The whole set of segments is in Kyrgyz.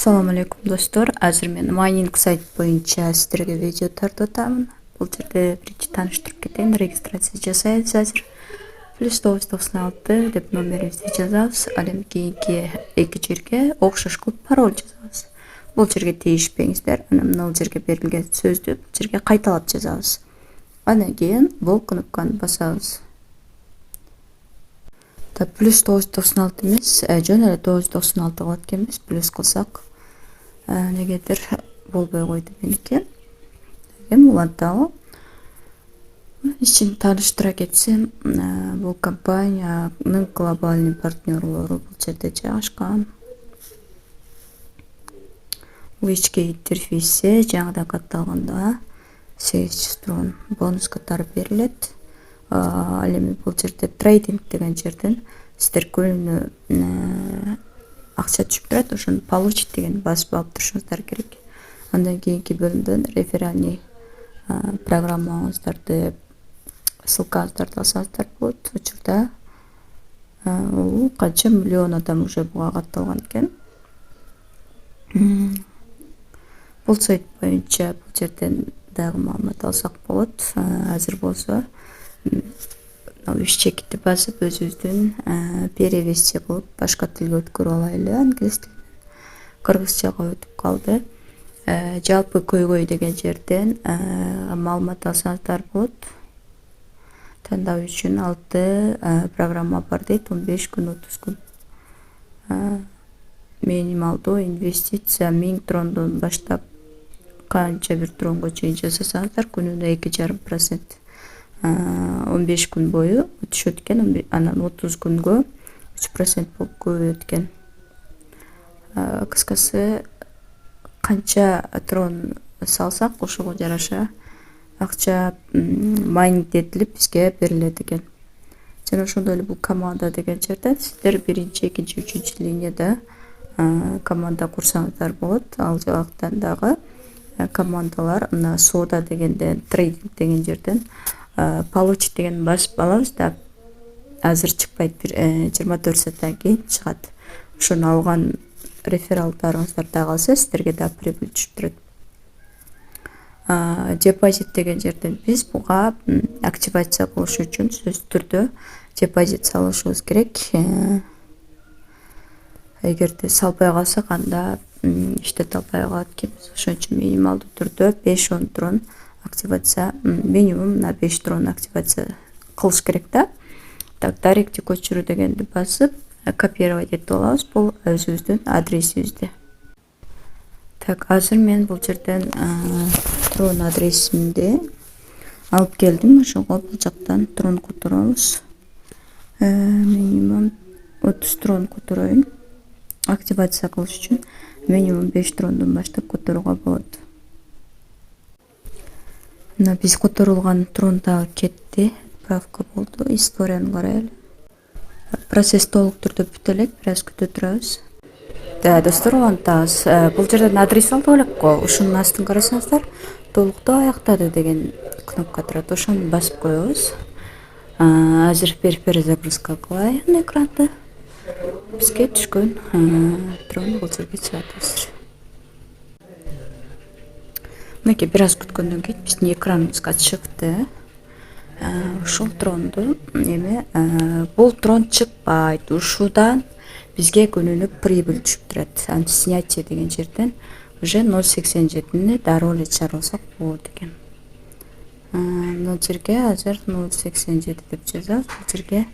Assalamu alaikum достор. Азыр мен майнинг сайт боюнча сиздерге видео тартып атамын. Бул жерде биринчи тааныштырып кетейин. Регистрация жасайбыз азыр. +996 деп номерибизди жазабыз. Ал эми кийинки эки жерге окшош кылып пароль жазабыз. Бул жерге тийишпеңиздер. Анан мына жерге берилген сөздү бул жерге кайталап жазабыз. Андан кийин бул кнопканы басабыз. +996 эмес, жөн эле 996 кылат экенбиз. Плюс кылсак негедир болбой койду меники. Эми уланталы. Ишин тааныштыра кетсем, бул компаниянын глобальный партнерлору бул жерде жайгашкан. Бул ички интерфейсе жаңыдан катталганда 800 трон бонус катары берилет. Ал эми бул жерде трейдинг деген жерден сиздер күнүнө акча түшүп турат, ошону получить деген басып алып турушуңуздар керек. Андан кийинки бөлүмдөн реферальный программаңыздарды ссылкаңыздарды алсаңыздар болот. Учурда канча миллион адам уже буга катталган экен. Бул сайт боюнча бул жерден дагы маалымат алсак болот. Азыр болсо чекитти басып өзүбүздүн перевести кылып башка тилге өткөрүп алайлы. Англис тилинен кыргызчага өтүп калды. Жалпы көйгөй деген жерден маалымат алсаңыздар болот. Тандоо үчүн 6 программа бар дейт. 15 күн, 30 күн. Минималдуу инвестиция 1000 трондон баштап канча бир тронго чейин жасасаңыздар күнүнө 2,5%. 15 күн бою түшөт экен, анан 30 күнгө 3% болуп көбөйөт экен. Кыскасы канча трон салсак ошого жараша акча майнинг этилип бизге берилет экен. Жана ошондой эле бул команда деген жерде сиздер биринчи, экинчи, үчүнчү линияда команда курсаңыздар болот. Ал жактан дагы командалар мына сода дегенден, трейдинг деген жерден получить деген басып алабыз да. Азыр чыкпайт, 24 сааттан кийин чыгат. Ошону алган рефералдарыңыздар да калса сиздерге да прибыль түшүп турат. Депозит деген жерден биз буга активация кылыш үчүн сөзсүз түрдө депозит салышыбыз керек. Эгерде салбай калсак анда иштете албай калат экенбиз. Ошон үчүн минималдуу түрдө 5-10 трон активация, минимум на 5 трон активация кылыш керек да. Так, даректи көчүрүү дегенди басып, копировать этип алабыз. Бул өзүбүздүн адресибизди. Так, азыр мен бул жерден трон адресимди алып келдим. Ошого бул жактан трон которобуз. Минимум 30 трон котороюн. Активация кылыш үчүн минимум 5 трондон баштап которууга болот. Мына биз которулган трон дагы кетти. Отправка болду. Историяны карайлы. Процесс толук түрдө бүтө элек, бир аз күтө турабыз. Да, достор, улантабыз. Бул жерден адрес алдык элек го. Ушунун астын карасаңыздар, толуктоо аяктады деген кнопка турат. Ошону басып коебуз. Азыр перезагрузка кылайын экранды. Бизге түшкөн трон бул жерге чыгат азыр. Мынакей бир аз күткөндөн кийин биздин экраныбызга чыкты. Ушул тронду эми бул трон чыкпайт. Ушудан бизге күнүнө прибыль түшүп турат. Снятие деген жерден уже 0,87 дароо эле чыгарсак болот экен. Мына жерге азыр 0,87 деп жазабыз. Бул жерге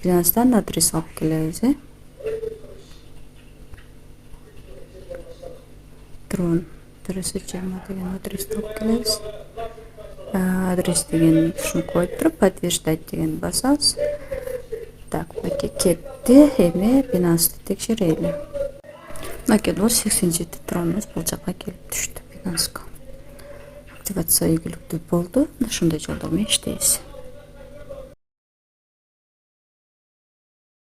Binance'дан адрес алып келебиз. Трон 20 деген адрес алып келебиз. Адрес деген ушуну коюп туруп, подтверждать деген басабыз. Так, мынакей кетти. Эми Binance'ды текшерели. Мынакей 0,87 тронубуз бул жакка келип түштү Binance'га. Активация ийгиликтүү болду. Ушундай жолдо менен иштейбиз.